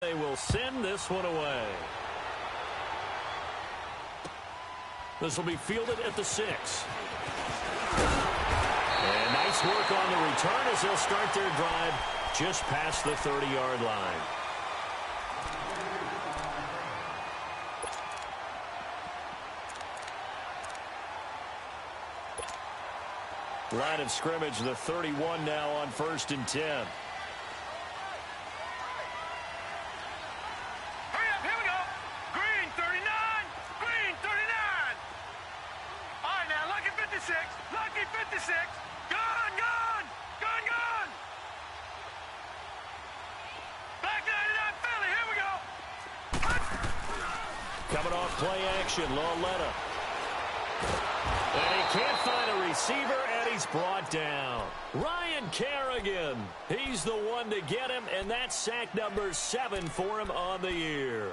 They will send this one away. This will be fielded at the 6. And nice work on the return as they'll start their drive just past the 30-yard line. Line of scrimmage, the 31 now on 1st and 10. Coming off play action, Lauletta. And he can't find a receiver, and he's brought down. Ryan Kerrigan, he's the one to get him, and that's sack number 7 for him on the year.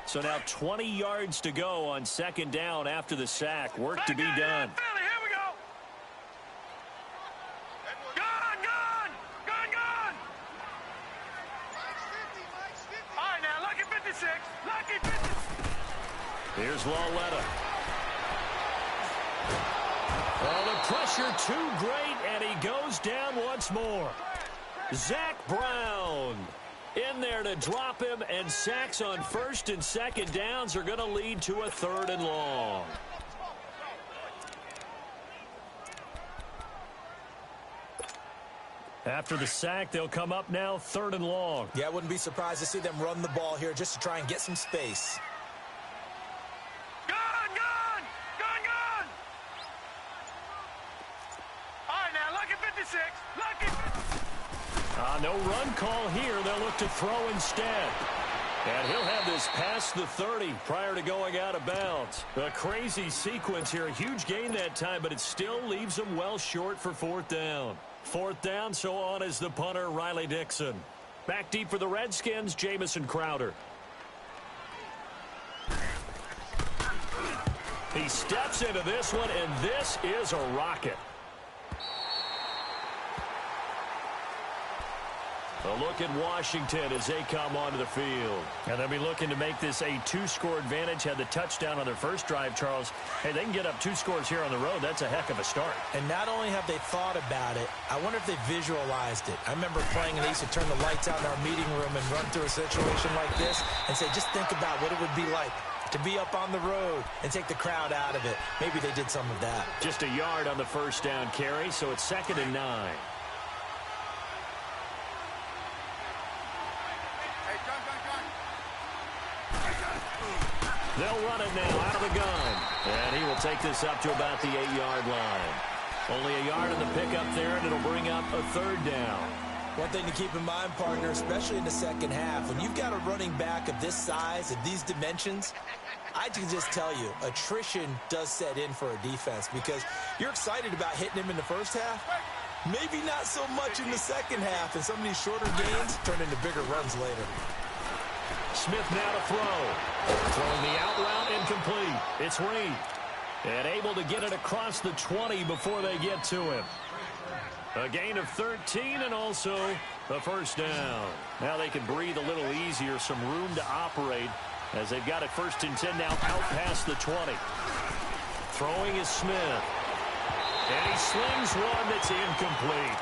So now 20 yards to go on 2nd down after the sack. Work to be done. Here's Lauletta. Oh, the pressure too great, and he goes down once more. Zach Brown in there to drop him, and sacks on 1st and 2nd downs are going to lead to a 3rd and long. After the sack, they'll come up now 3rd and long. Yeah, I wouldn't be surprised to see them run the ball here just to try and get some space. No run call here. They'll look to throw instead. And he'll have this past the 30 prior to going out of bounds. A crazy sequence here. A huge gain that time, but it still leaves them well short for 4th down. 4th down, so on is the punter, Riley Dixon. Back deep for the Redskins, Jamison Crowder. He steps into this one, and this is a rocket. A look at Washington as they come onto the field. And they'll be looking to make this a 2-score advantage. Had the touchdown on their first drive, Charles. Hey, they can get up 2 scores here on the road. That's a heck of a start. And not only have they thought about it, I wonder if they visualized it. I remember playing, and they used to turn the lights out in our meeting room and run through a situation like this and say, just think about what it would be like to be up on the road and take the crowd out of it. Maybe they did some of that. Just a yard on the first down carry, so it's 2nd and 9. They'll run it now out of the gun. And he will take this up to about the 8-yard line. Only a yard in the pickup there, and it'll bring up a 3rd down. One thing to keep in mind, partner, especially in the second half, when you've got a running back of this size, of these dimensions, I can just tell you, attrition does set in for a defense because you're excited about hitting him in the first half. Maybe not so much in the second half, and some of these shorter gains turn into bigger runs later. Smith now to throw. Throwing the out route incomplete. It's Reed. And able to get it across the 20 before they get to him. A gain of 13 and also a 1st down. Now they can breathe a little easier, some room to operate as they've got it 1st and 10 now out past the 20. Throwing is Smith. And he slings one that's incomplete.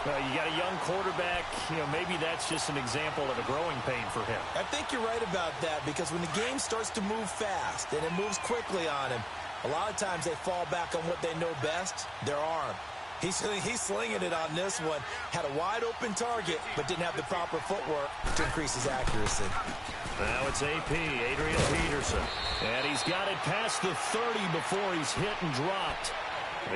You got a young quarterback, maybe that's just an example of a growing pain for him. I think you're right about that because when the game starts to move fast and it moves quickly on him, a lot of times they fall back on what they know best, their arm. He's slinging it on this one. Had a wide-open target, but didn't have the proper footwork to increase his accuracy. Now it's AP, Adrian Peterson. And he's got it past the 30 before he's hit and dropped.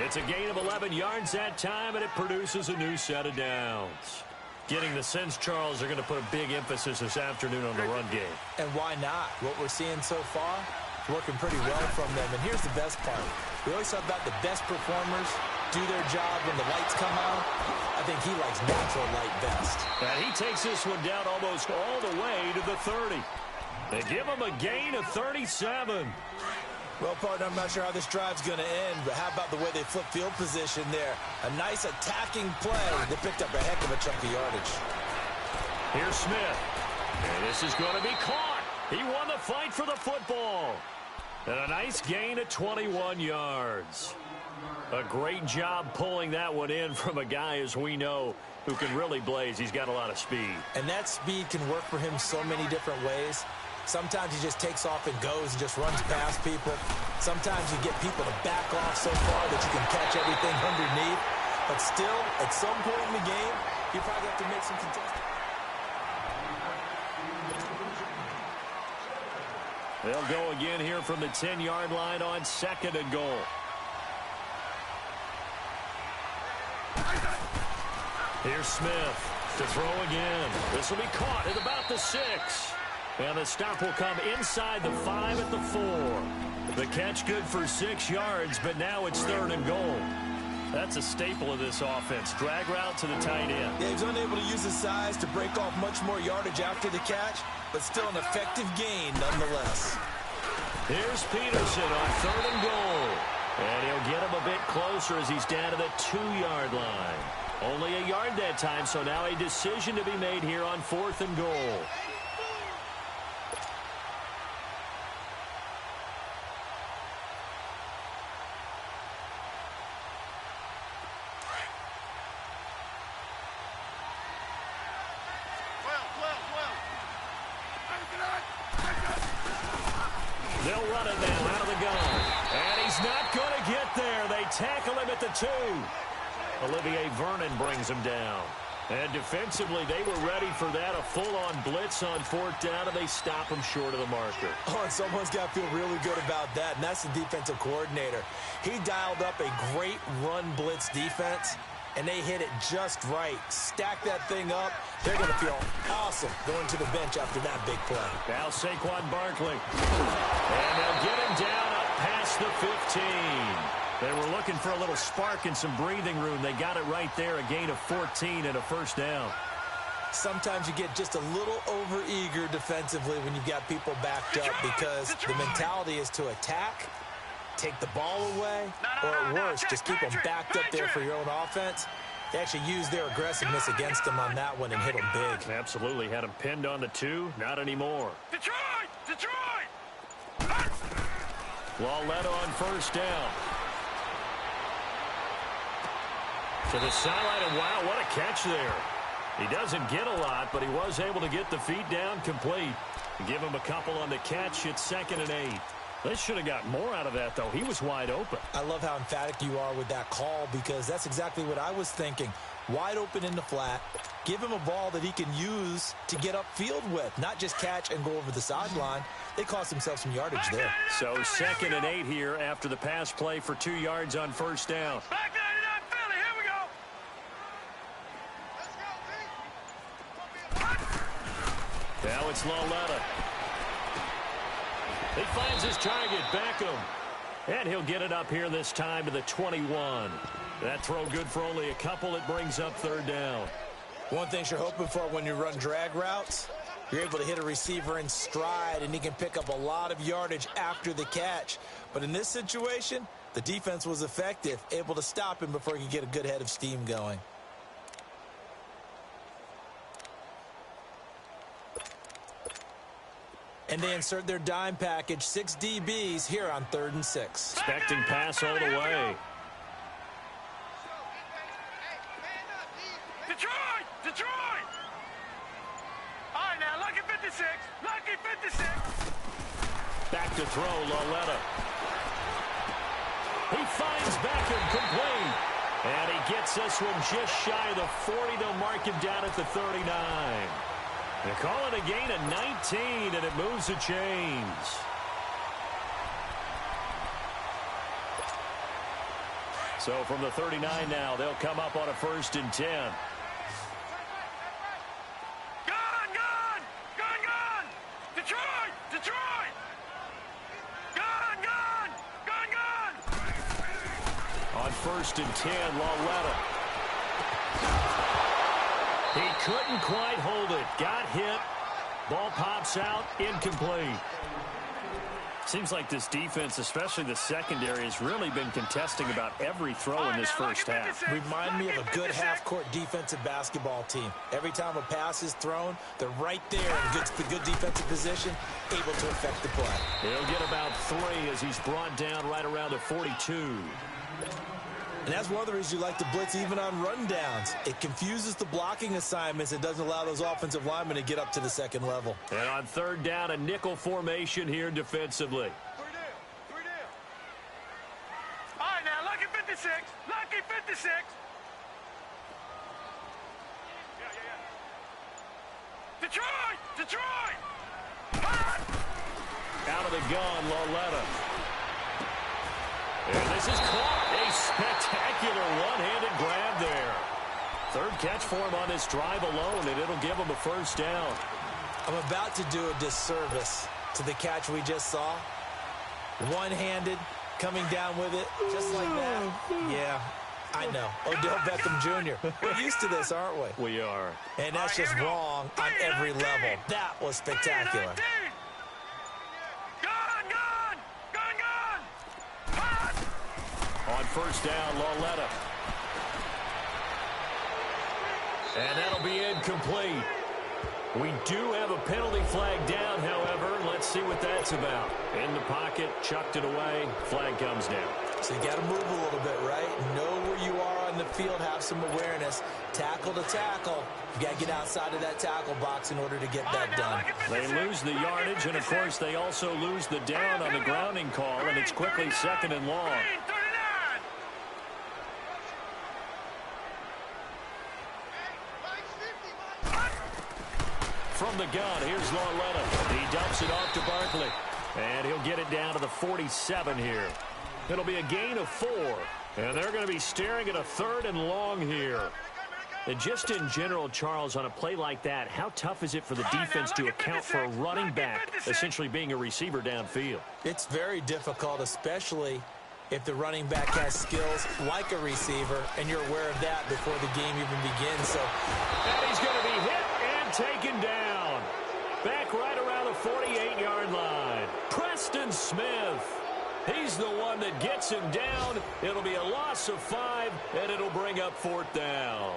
It's a gain of 11 yards that time, and it produces a new set of downs. Getting the sense, Charles, they're going to put a big emphasis this afternoon on the run game. And why not? What we're seeing so far, working pretty well from them. And here's the best part. We always talk about the best performers do their job when the lights come out. I think he likes natural light best. And he takes this one down almost all the way to the 30. They give him a gain of 37. Well, partner, I'm not sure how this drive's going to end, but how about the way they flip field position there? A nice attacking play. They picked up a heck of a chunk of yardage. Here's Smith. And this is going to be caught. He won the fight for the football. And a nice gain of 21 yards. A great job pulling that one in from a guy, as we know, who can really blaze. He's got a lot of speed. And that speed can work for him so many different ways. Sometimes he just takes off and goes and just runs past people. Sometimes you get people to back off so far that you can catch everything underneath. But still, at some point in the game, you probably have to make some contested. They'll go again here from the 10-yard line on 2nd and goal. Here's Smith to throw again. This will be caught at about the 6. And the stop will come inside the 5 at the 4. The catch good for 6 yards, but now it's 3rd and goal. That's a staple of this offense. Drag route to the tight end. Yeah, he's unable to use his size to break off much more yardage after the catch, but still an effective gain nonetheless. Here's Peterson on 3rd and goal. And he'll get him a bit closer as he's down to the 2-yard line. Only a yard that time, so now a decision to be made here on 4th and goal. They'll run it now out of the gun. And he's not going to get there. They tackle him at the 2. Olivier Vernon brings him down. And defensively, they were ready for that. A full-on blitz on 4th down, and they stop him short of the marker. Oh, and someone's got to feel really good about that, and that's the defensive coordinator. He dialed up a great run blitz defense, and they hit it just right. Stack that thing up. They're going to feel awesome going to the bench after that big play. Now Saquon Barkley. And they'll get him down up past the 15. They were looking for a little spark and some breathing room. They got it right there, a gain of 14 and a 1st down. Sometimes you get just a little over-eager defensively when you've got people backed up because the mentality is to attack, take the ball away, or at worst, just keep them backed up there for your own offense. They actually used their aggressiveness against him on that one and hit him big. Absolutely. Had him pinned on the 2. Not anymore. Detroit! Lauletta on 1st down. To the sideline, and wow, what a catch there. He doesn't get a lot, but he was able to get the feet down complete. Give him a couple on the catch. It's 2nd and 8. They should have got more out of that, though. He was wide open. I love how emphatic you are with that call because that's exactly what I was thinking. Wide open in the flat. Give him a ball that he can use to get upfield with, not just catch and go over the sideline. They cost themselves some yardage there. So 2nd and 8 here after the pass play for 2 yards on 1st down. Back 99 Philly, here we go. Now it's Lauletta. He finds his target, Beckham. And he'll get it up here this time to the 21. That throw good for only a couple. It brings up 3rd down. One thing you're hoping for when you run drag routes, you're able to hit a receiver in stride, and he can pick up a lot of yardage after the catch. But in this situation, the defense was effective, able to stop him before he could get a good head of steam going. And they insert their dime package, 6 DBs here on 3rd and 6. Expecting pass all the way. Detroit! All right, now, lucky 56. Lucky 56. Back to throw, Lauletta. He finds Beckham complete. And he gets this one just shy of the 40. They'll mark him down at the 39. They call it a gain of 19, and it moves the chains. So from the 39 now, they'll come up on a 1st and 10. Gun! Detroit! Gun! On 1st and 10, Lauletta. He couldn't quite hold it. Got hit. Ball pops out. Incomplete. Seems like this defense, especially the secondary, has really been contesting about every throw in this first half. Remind me of a good half-court defensive basketball team. Every time a pass is thrown, they're right there in good defensive position, able to affect the play. He'll get about 3 as he's brought down right around the 42. And that's one of the reasons you like to blitz even on rundowns. It confuses the blocking assignments. It doesn't allow those offensive linemen to get up to the second level. And on third down, a nickel formation here defensively. 3 down. 3 down. All right, now, lucky 56. Lucky 56. Yeah. Detroit! Detroit! Hot! Out of the gun, Loletta. And this is caught. A spectacular one-handed grab there. Third catch for him on this drive alone, and it'll give him a first down. I'm about to do a disservice to the catch we just saw. One-handed, coming down with it, just like that. Yeah, I know. Odell Beckham Jr. We're used to this, aren't we? We are. And that's just wrong on every level. That was spectacular. On first down, Loletta. And that'll be incomplete. We do have a penalty flag down, however. Let's see what that's about. In the pocket, chucked it away. Flag comes down. So you got to move a little bit, right? Know where you are on the field, have some awareness. Tackle to tackle. You got to get outside of that tackle box in order to get that done. They lose the yardage, and, of course, they also lose the down on the grounding call, and it's quickly second and long. From the gun, here's Loletta. He dumps it off to Barkley. And he'll get it down to the 47 here. It'll be a gain of 4. And they're going to be staring at a third and long here. And just in general, Charles, on a play like that, how tough is it for the defense to account for a running back essentially being a receiver downfield? It's very difficult, especially if the running back has skills like a receiver, and you're aware of that before the game even begins. So, and he's going to be hit and taken down. Back right around the 48-yard line. Preston Smith. He's the one that gets him down. It'll be a loss of 5, and it'll bring up 4th down.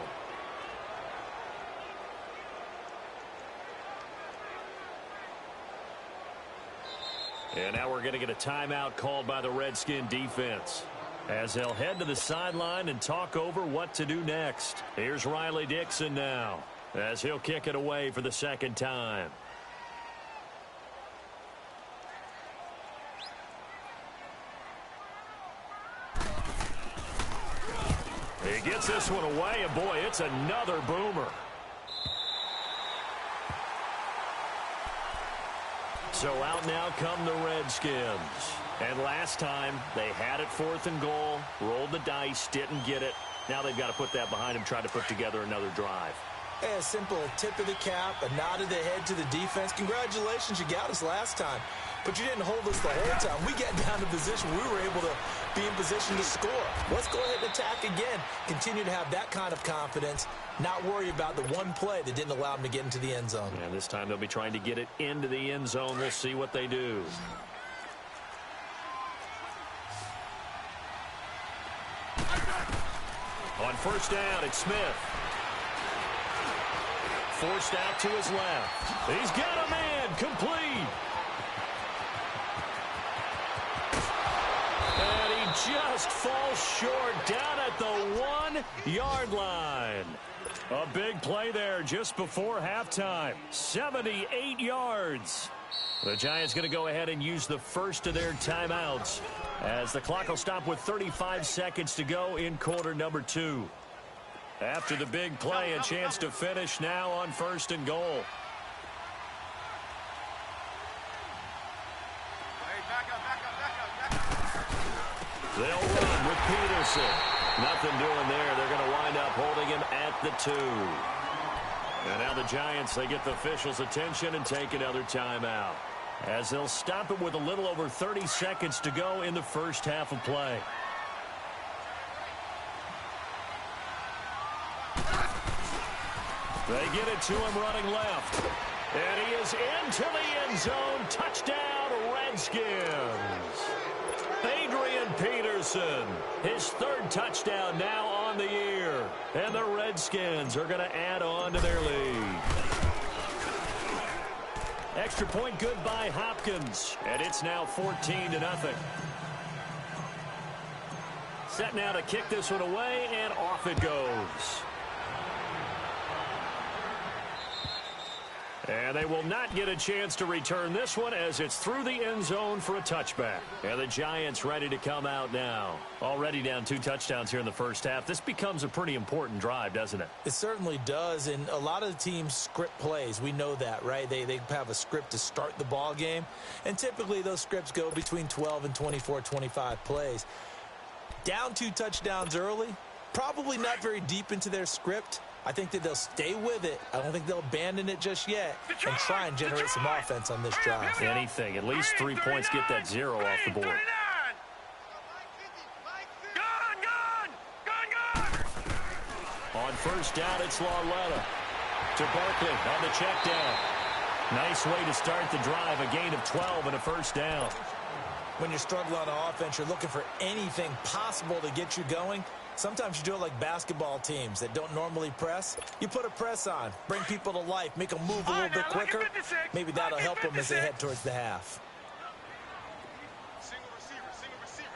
And now we're going to get a timeout called by the Redskin defense, as they'll head to the sideline and talk over what to do next. Here's Riley Dixon now, as he'll kick it away for the second time. He gets this one away, and boy, it's another boomer. So out now come the Redskins. And last time, they had it 4th and goal, rolled the dice, didn't get it. Now they've got to put that behind them, try to put together another drive. Hey, a simple tip of the cap, a nod of the head to the defense. Congratulations, you got us last time. But you didn't hold us the whole time. We got down to position. We were able to be in position to score. Let's go ahead and attack again. Continue to have that kind of confidence. Not worry about the one play that didn't allow them to get into the end zone. And this time they'll be trying to get it into the end zone. We'll see what they do. On first down, it's Smith. Forced out to his left. He's got a man complete. And he just falls short down at the 1-yard line. A big play there just before halftime. 78 yards. The Giants going to go ahead and use the first of their timeouts, as the clock will stop with 35 seconds to go in quarter number 2. After the big play, a chance to finish now on 1st and goal. They'll run with Peterson. Nothing doing there. They're going to wind up holding him at the 2. And now the Giants, they get the officials' attention and take another timeout, as they'll stop it with a little over 30 seconds to go in the first half of play. They get it to him running left. And he is into the end zone. Touchdown, Redskins. Adrian Peterson, his third touchdown now on the year. And the Redskins are going to add on to their lead. Extra point good by Hopkins. And it's now 14-0. Set now to kick this one away, and off it goes. And they will not get a chance to return this one as it's through the end zone for a touchback. And the Giants ready to come out now. Already down 2 touchdowns here in the first half. This becomes a pretty important drive, doesn't it? It certainly does, and a lot of the teams script plays. We know that, right? They have a script to start the ball game, and typically those scripts go between 12 and 24, 25 plays. Down 2 touchdowns early, probably not very deep into their script. I think that they'll stay with it. I don't think they'll abandon it just yet and try and generate some offense on this drive. Anything. At least 3 points, get that 0 off the board. On first down, it's Lauletta to Barkley on the check down. Nice way to start the drive. A gain of 12 and a first down. When you're struggling on offense, you're looking for anything possible to get you going. Sometimes you do it like basketball teams that don't normally press. You put a press on, bring people to life, make them move a little bit quicker. Maybe that'll help them as they head towards the half. Single receiver.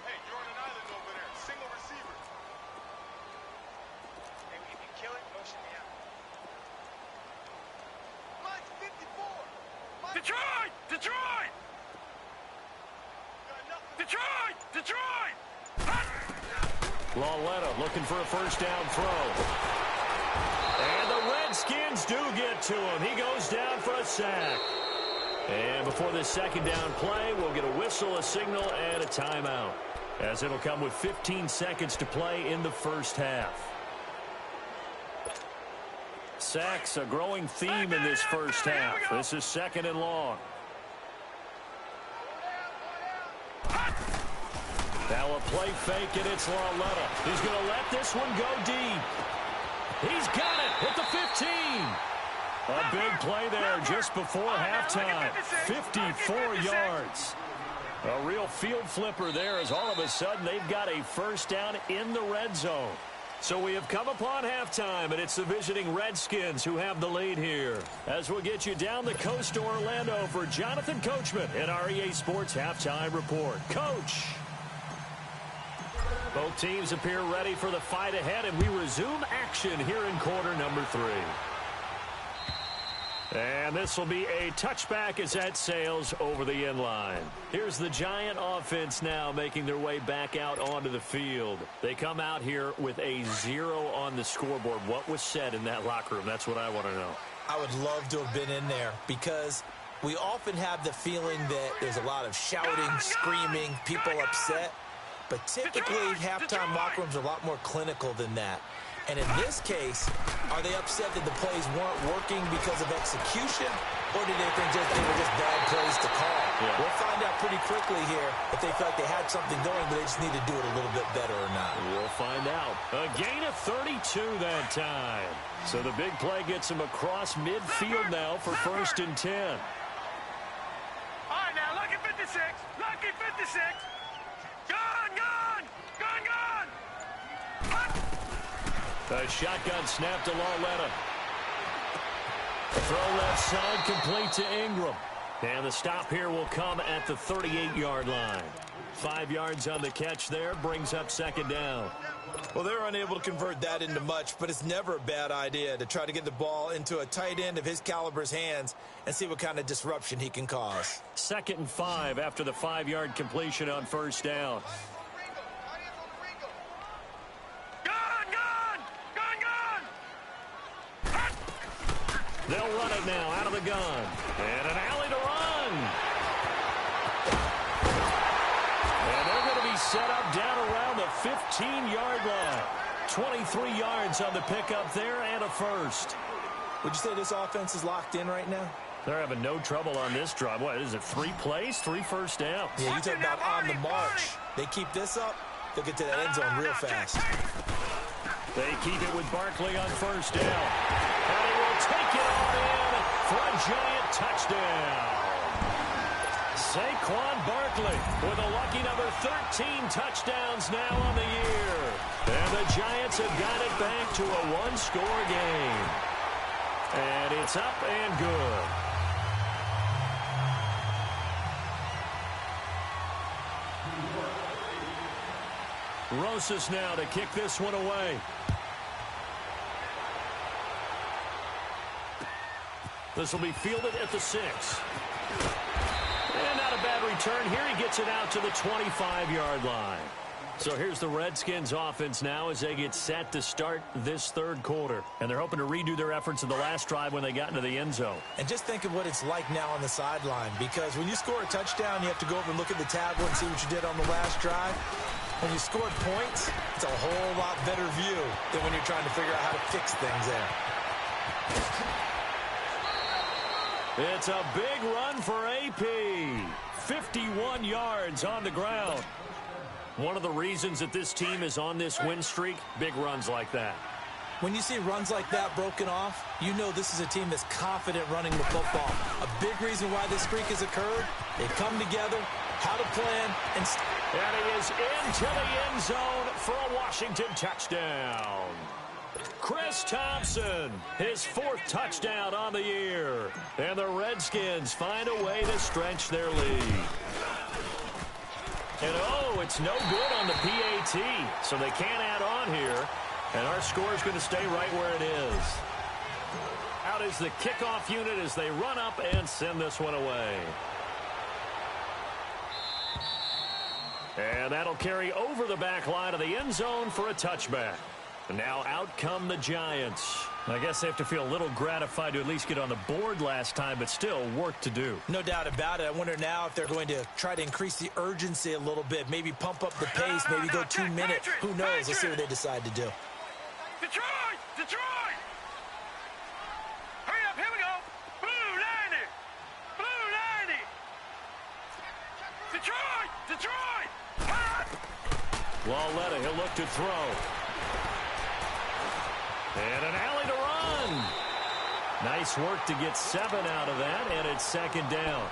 Hey, you're on an island over there. Single receiver. Hey, if you kill it, motion me out. Mike's 54. Detroit! Lauletta looking for a first down throw. And the Redskins do get to him. He goes down for a sack. And before this second down play, we'll get a whistle, a signal, and a timeout, as it'll come with 15 seconds to play in the first half. Sacks, a growing theme in this first half. This is 2nd and long. Now a play fake, and it's Lauletta. He's going to let this one go deep. He's got it at the 15. A big play there just before halftime. 54 yards. A real field flipper there, as all of a sudden they've got a first down in the red zone. So we have come upon halftime, and it's the visiting Redskins who have the lead here. As we'll get you down the coast to Orlando for Jonathan Coachman in our EA Sports Halftime Report. Coach. Both teams appear ready for the fight ahead, and we resume action here in quarter number 3. And this will be a touchback as that sails over the end line. Here's the Giant offense now making their way back out onto the field. They come out here with a 0 on the scoreboard. What was said in that locker room? That's what I want to know. I would love to have been in there, because we often have the feeling that there's a lot of shouting, screaming, people upset. But typically, halftime locker rooms are a lot more clinical than that. And in this case, are they upset that the plays weren't working because of execution? Or do they think they were just bad plays to call? Yeah. We'll find out pretty quickly here if they felt they had something going, but they just need to do it a little bit better or not. We'll find out. A gain of 32 that time. So the big play gets him across midfield now for 1st and 10. All right, now, lucky 56. Lucky 56. A shotgun snap to Lauletta. Throw left side, complete to Ingram. And the stop here will come at the 38-yard line. 5 yards on the catch there, brings up 2nd down. Well, they're unable to convert that into much, but it's never a bad idea to try to get the ball into a tight end of his caliber's hands and see what kind of disruption he can cause. 2nd and 5 after the 5-yard completion on 1st down. They'll run it now out of the gun. And an alley to run. And they're going to be set up down around the 15-yard line. 23 yards on the pickup there and a first. Would you say this offense is locked in right now? They're having no trouble on this drive. What is it, 3 plays, 3 first downs? Yeah, you talk about on the march. They keep this up, they'll get to that end zone real fast. They keep it with Barkley on 1st down. And he will take it all in for a giant touchdown. Saquon Barkley with a lucky number 13 touchdowns now on the year. And the Giants have got it back to a one-score game. And it's up and good. Rosas now to kick this one away. This will be fielded at the 6. And not a bad return here. He gets it out to the 25-yard line. So here's the Redskins offense now as they get set to start this third quarter. And they're hoping to redo their efforts in the last drive when they got into the end zone. And just think of what it's like now on the sideline, because when you score a touchdown, you have to go over and look at the tablet and see what you did on the last drive. When you scored points, it's a whole lot better view than when you're trying to figure out how to fix things there. It's a big run for AP. 51 yards on the ground. One of the reasons that this team is on this win streak, big runs like that. When you see runs like that broken off, you know this is a team that's confident running the football. A big reason why this streak has occurred, they come together, how to plan, and he is into the end zone for a Washington touchdown. Chris Thompson, his 4th touchdown on the year. And the Redskins find a way to stretch their lead. And it's no good on the PAT, so they can't add on here. And our score is going to stay right where it is. Out is the kickoff unit as they run up and send this one away. And that'll carry over the back line of the end zone for a touchback. And now out come the Giants. I guess they have to feel a little gratified to at least get on the board last time, but still work to do. No doubt about it. I wonder now if they're going to try to increase the urgency a little bit, maybe pump up the pace, maybe go 2 minutes. Who knows? Let's see what they decide to do. Detroit! Detroit! Hurry up, here we go. Blue 90! Blue 90! Detroit! Detroit! Lauletta, he'll look to throw. And an alley to run. Nice work to get 7 out of that, and it's 2nd down.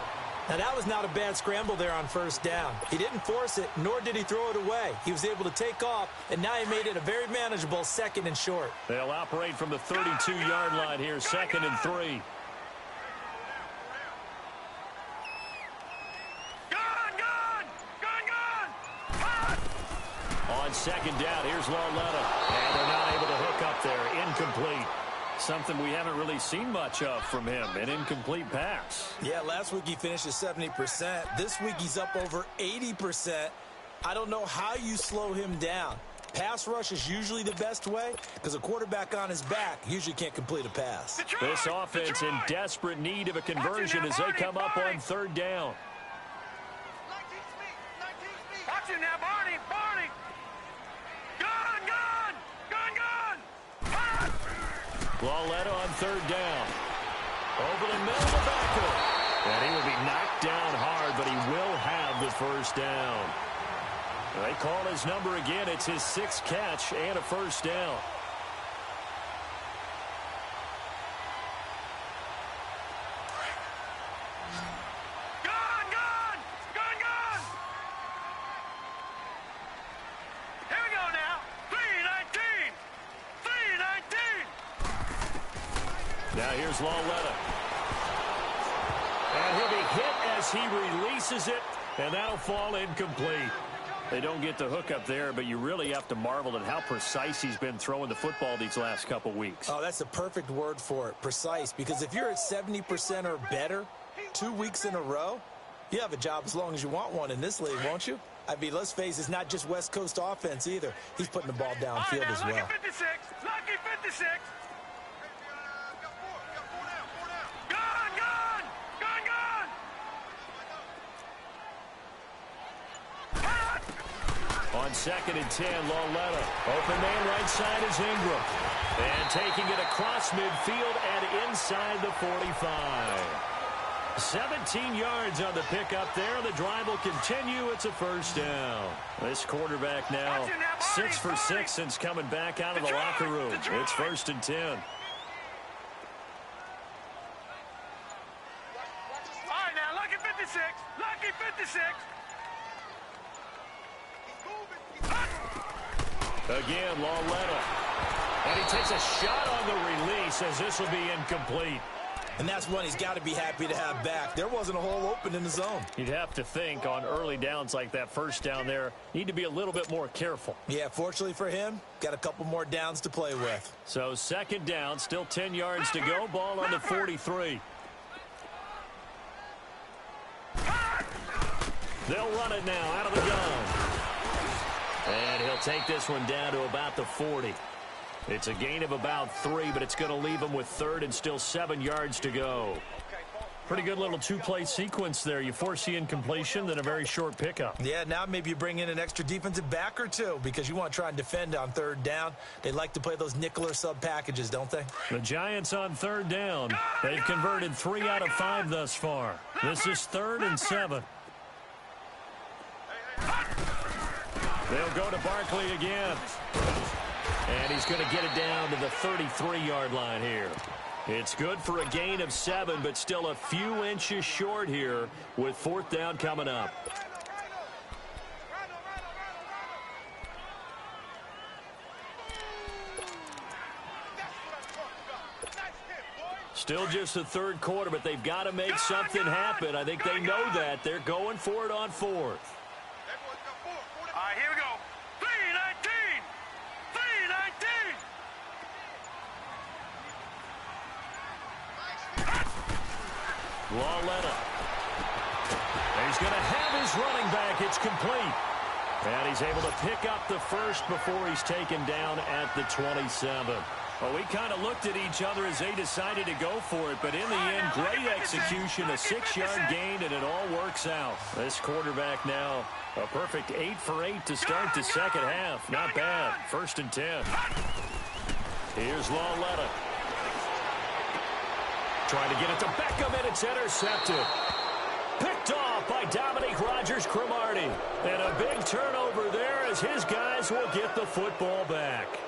Now, that was not a bad scramble there on 1st down. He didn't force it, nor did he throw it away. He was able to take off, and now he made it a very manageable 2nd and short. They'll operate from the 32-yard line here, 2nd and 3. On 2nd down, here's Lauletta. And they're not able to hook up there. Incomplete. Something we haven't really seen much of from him. An incomplete pass. Yeah, last week he finished at 70%. This week he's up over 80%. I don't know how you slow him down. Pass rush is usually the best way because a quarterback on his back usually can't complete a pass. This offense in desperate need of a conversion as they come up on 3rd down. Watch it now, Barney! Barney! Gun! Gun! Gun! Gun! Lauletta on 3rd down. Over the middle of the backfield. And he will be knocked down hard, but he will have the 1st down. They call his number again. It's his 6th catch and a 1st down. Gun! Gun! Gun! Gun! Here we go now. 319! 319! Now here's Lauletta. And he'll be hit as he releases it, and that'll fall incomplete. They don't get the hook up there, but you really have to marvel at how precise he's been throwing the football these last couple weeks. Oh, that's the perfect word for it, precise, because if you're at 70% or better 2 weeks in a row, you have a job as long as you want one in this league, won't you? I mean, let's face it, it's not just West Coast offense either. He's putting the ball downfield as well. Lucky 56! Lucky 56! Gun! Gun! Gun! Gun! On 2nd and 10, Lauletta. Open man right side is Ingram. And taking it across midfield and inside the 45. 17 yards on the pickup there. The drive will continue. It's a 1st down. This quarterback now 6 for 6 since coming back out of the locker room. It's 1st and 10. Again, Lauletta. And he takes a shot on the release as this will be incomplete. And that's one he's got to be happy to have back. There wasn't a hole open in the zone. You'd have to think on early downs like that first down there, need to be a little bit more careful. Yeah, fortunately for him, got a couple more downs to play with. So second down, still 10 yards to go. Ball on the 43. They'll run it now out of the gun. And he'll take this one down to about the 40. It's a gain of about 3, but it's going to leave him with third and still 7 yards to go. Pretty good little two-play sequence there. You force the incompletion, then a very short pickup. Yeah, now maybe you bring in an extra defensive back or two because you want to try and defend on third down. They like to play those nickel or sub packages, don't they? The Giants on third down. They've converted 3 out of 5 thus far. This is 3rd and 7. They'll go to Barkley again. And he's going to get it down to the 33-yard line here. It's good for a gain of 7, but still a few inches short here with 4th down coming up. Still just the third quarter, but they've got to make something happen. I think they know that. They're going for it on 4th. All right, here we go. 3-19. 3-19. Lauletta. He's going to have his running back. It's complete. And he's able to pick up the first before he's taken down at the 27. Well, we kind of looked at each other as they decided to go for it, but in the end, great execution, a 6-yard gain, and it all works out. This quarterback now, a perfect 8 for 8 to start the second half. Not bad. 1st and 10. Here's Lauletta. Trying to get it to Beckham, and it's intercepted. Picked off by Dominique Rodgers-Cromartie. And a big turnover there as his guys will get the football back.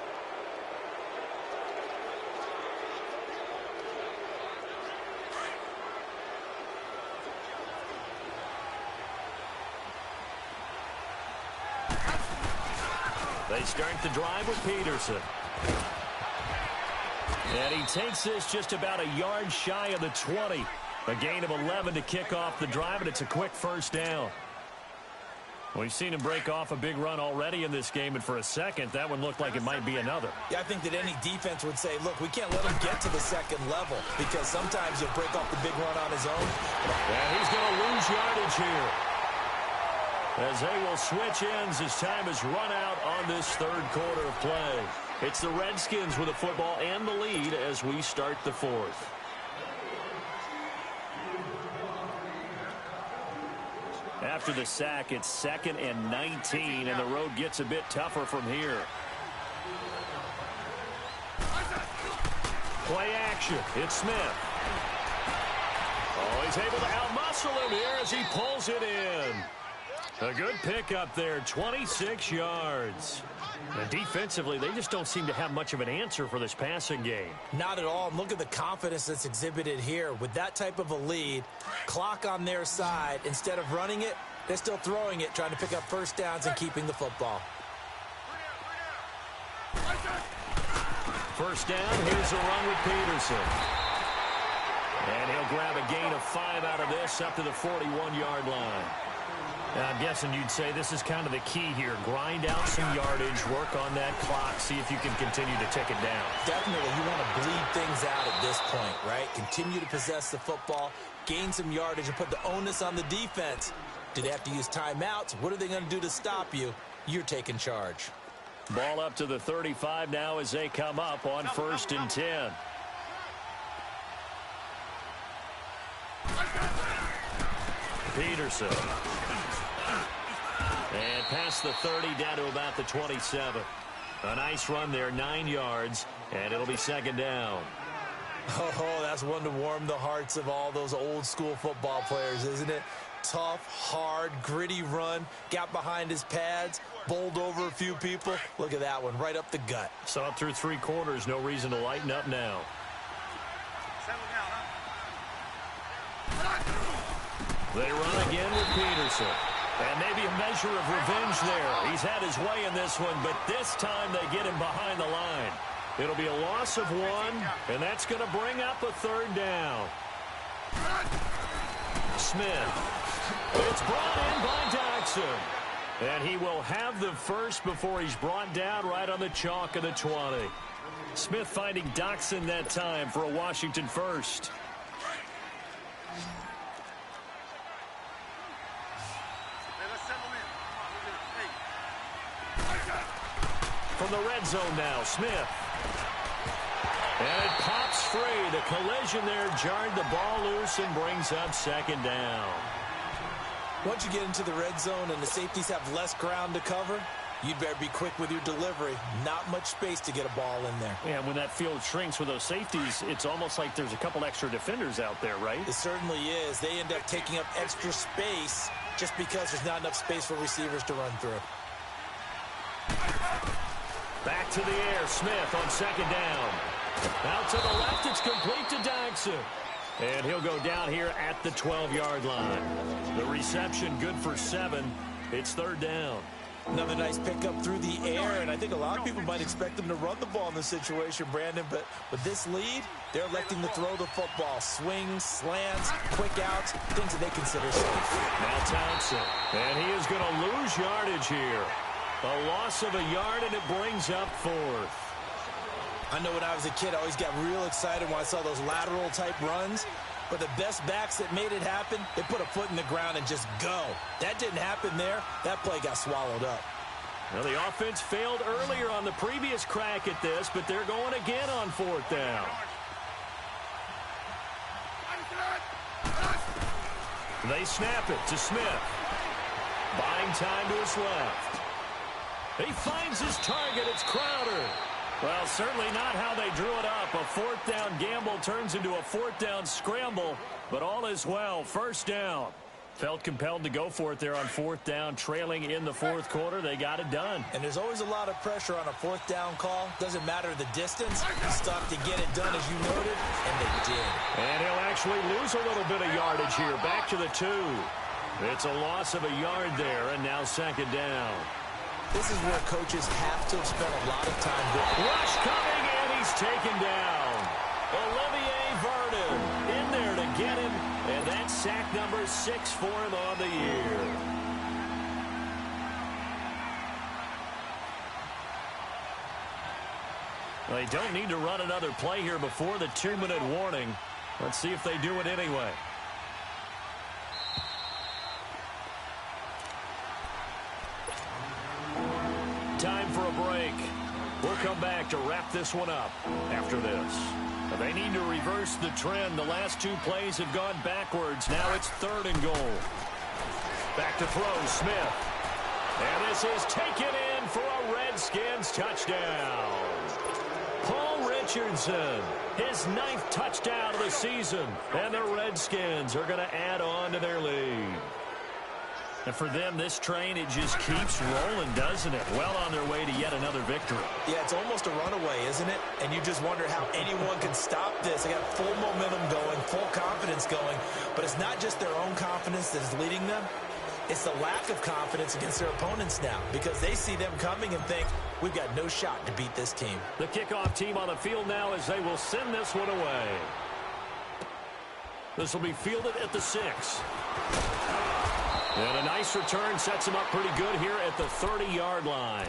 They start the drive with Peterson. And he takes this just about a yard shy of the 20. A gain of 11 to kick off the drive, and it's a quick first down. We've seen him break off a big run already in this game, and for a second, that one looked like it might be another. Yeah, I think that any defense would say, look, we can't let him get to the second level because sometimes he'll break off the big run on his own. And he's going to lose yardage here, as they will switch ends as time is run out on this third quarter of play. It's the Redskins with the football and the lead as we start the 4th. After the sack, it's 2nd and 19, and the road gets a bit tougher from here. Play action. It's Smith. Oh, he's able to outmuscle him here as he pulls it in. A good pickup there, 26 yards. And defensively, they just don't seem to have much of an answer for this passing game. Not at all. And look at the confidence that's exhibited here. With that type of a lead, clock on their side, instead of running it, they're still throwing it, trying to pick up first downs and keeping the football. First down, here's a run with Peterson. And he'll grab a gain of 5 out of this up to the 41-yard line. I'm guessing you'd say this is kind of the key here. Grind out some yardage, work on that clock, see if you can continue to tick it down. Definitely. You want to bleed things out at this point, right? Continue to possess the football, gain some yardage, and put the onus on the defense. Do they have to use timeouts? What are they going to do to stop you? You're taking charge. Ball up to the 35 now as they come up on 1st and 10. Peterson. And past the 30 down to about the 27. A nice run there, 9 yards, and it'll be 2nd down. Oh, that's one to warm the hearts of all those old school football players, isn't it? Tough, hard, gritty run, got behind his pads, bowled over a few people. Look at that one, right up the gut. Saw it through 3 quarters, no reason to lighten up now. They run again with Peterson. And maybe a measure of revenge there. He's had his way in this one, but this time they get him behind the line. It'll be a loss of 1, and that's going to bring up a 3rd down. Smith. It's brought in by Doctson. And he will have the first before he's brought down right on the chalk of the 20. Smith finding Doctson that time for a Washington first. From the red zone now, Smith. And it pops free. The collision there jarred the ball loose and brings up 2nd down. Once you get into the red zone and the safeties have less ground to cover, you'd better be quick with your delivery. Not much space to get a ball in there. Yeah, when that field shrinks with those safeties, it's almost like there's a couple extra defenders out there, right? It certainly is. They end up taking up extra space just because there's not enough space for receivers to run through. Back to the air, Smith on 2nd down. Out to the left, it's complete to Doctson. And he'll go down here at the 12-yard line. The reception good for 7. It's 3rd down. Another nice pickup through the air, and I think a lot of people might expect them to run the ball in this situation, Brandon, but with this lead, they're electing to throw the football. Swings, slants, quick outs, things that they consider safe. Now Thompson, and he is going to lose yardage here. A loss of a yard, and it brings up 4th. I know when I was a kid, I always got real excited when I saw those lateral-type runs. But the best backs that made it happen, they put a foot in the ground and just go. That didn't happen there. That play got swallowed up. Well, the offense failed earlier on the previous crack at this, but they're going again on 4th down. They snap it to Smith. Buying time to his left. He finds his target. It's Crowder. Well, certainly not how they drew it up. A 4th down gamble turns into a 4th down scramble, but all is well. 1st down. Felt compelled to go for it there on 4th down, trailing in the 4th quarter. They got it done. And there's always a lot of pressure on a 4th down call. Doesn't matter the distance. Stuck to get it done, as you noted, and they did. And he'll actually lose a little bit of yardage here. Back to the 2. It's a loss of a yard there, and now 2nd down. This is where coaches have to have spent a lot of time. Rush coming, and he's taken down. Olivier Vernon in there to get him, and that's sack number 6 for him on the year. They don't need to run another play here before the 2-minute warning. Let's see if they do it anyway. Time for a break. We'll come back to wrap this one up after this. They need to reverse the trend. The last 2 plays have gone backwards. Now it's 3rd and goal. Back to throw, Smith. And this is taken in for a Redskins touchdown. Paul Richardson, his 9th touchdown of the season. And the Redskins are going to add on to their lead. And for them, this train, it just keeps rolling, doesn't it? Well on their way to yet another victory. Yeah, it's almost a runaway, isn't it? And you just wonder how anyone can stop this. They got full momentum going, full confidence going. But it's not just their own confidence that is leading them. It's the lack of confidence against their opponents now, because they see them coming and think, we've got no shot to beat this team. The kickoff team on the field now as they will send this one away. This will be fielded at the 6. And a nice return sets him up pretty good here at the 30-yard line.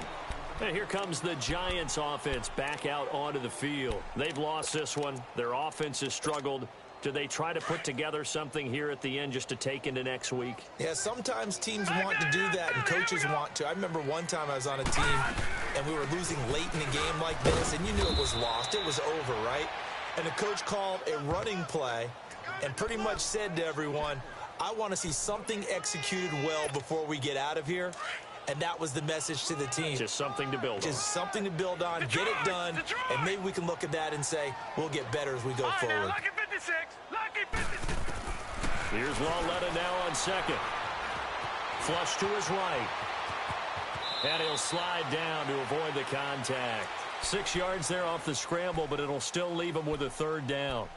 And here comes the Giants offense back out onto the field. They've lost this one. Their offense has struggled. Do they try to put together something here at the end just to take into next week? Yeah, sometimes teams want to do that and coaches want to. I remember one time I was on a team and we were losing late in the game like this, and you knew it was lost. It was over, right? And the coach called a running play and pretty much said to everyone, I want to see something executed well before we get out of here. And that was the message to the team. Just something to build on. Just something to build on, get it done, and maybe we can look at that and say, we'll get better as we go forward. Lucky 56. Lucky 56. Here's Lauletta now on 2nd. Flush to his right. And he'll slide down to avoid the contact. 6 yards there off the scramble, but it'll still leave him with a 3rd down.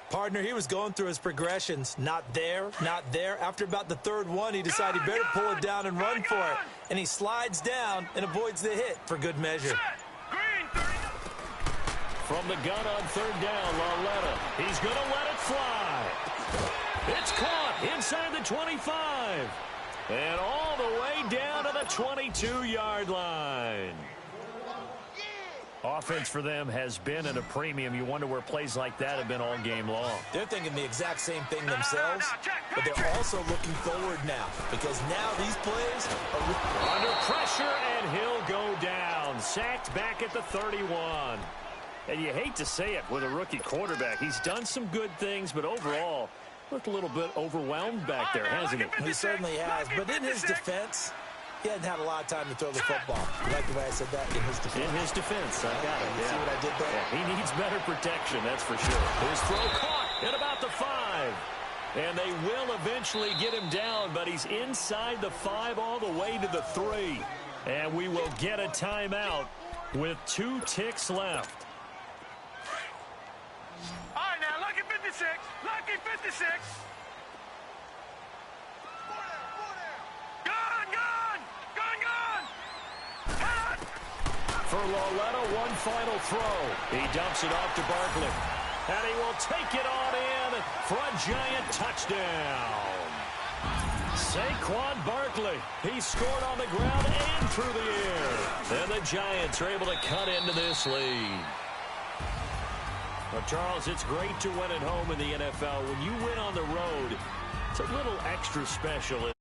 Partner, he was going through his progressions. Not there, not there. After about the third one, he decided he better pull it down and run for it. And he slides down and avoids the hit for good measure. From the gun on third down, Lauletta. He's going to let it fly. It's caught inside the 25. And all the way down to the 22-yard line. Offense for them has been at a premium. You wonder where plays like that have been all game long. They're thinking the exact same thing themselves, but they're also looking forward now because now these plays are under pressure, and he'll go down. Sacked back at the 31. And you hate to say it with a rookie quarterback. He's done some good things, but overall, looked a little bit overwhelmed back there, hasn't he? He certainly has, but in his defense, he hasn't had a lot of time to throw the football. You like the way I said that? In his defense. In his defense, I got it. You see what I did there? Yeah, he needs better protection, that's for sure. His throw caught at about the 5. And they will eventually get him down, but he's inside the 5 all the way to the 3. And we will get a timeout with 2 ticks left. All right, now, lucky 56. Lucky 56. For Lauletta, one final throw. He dumps it off to Barkley. And he will take it on in for a giant touchdown. Saquon Barkley. He scored on the ground and through the air. And the Giants are able to cut into this lead. Well, Charles, it's great to win at home in the NFL. When you win on the road, it's a little extra special.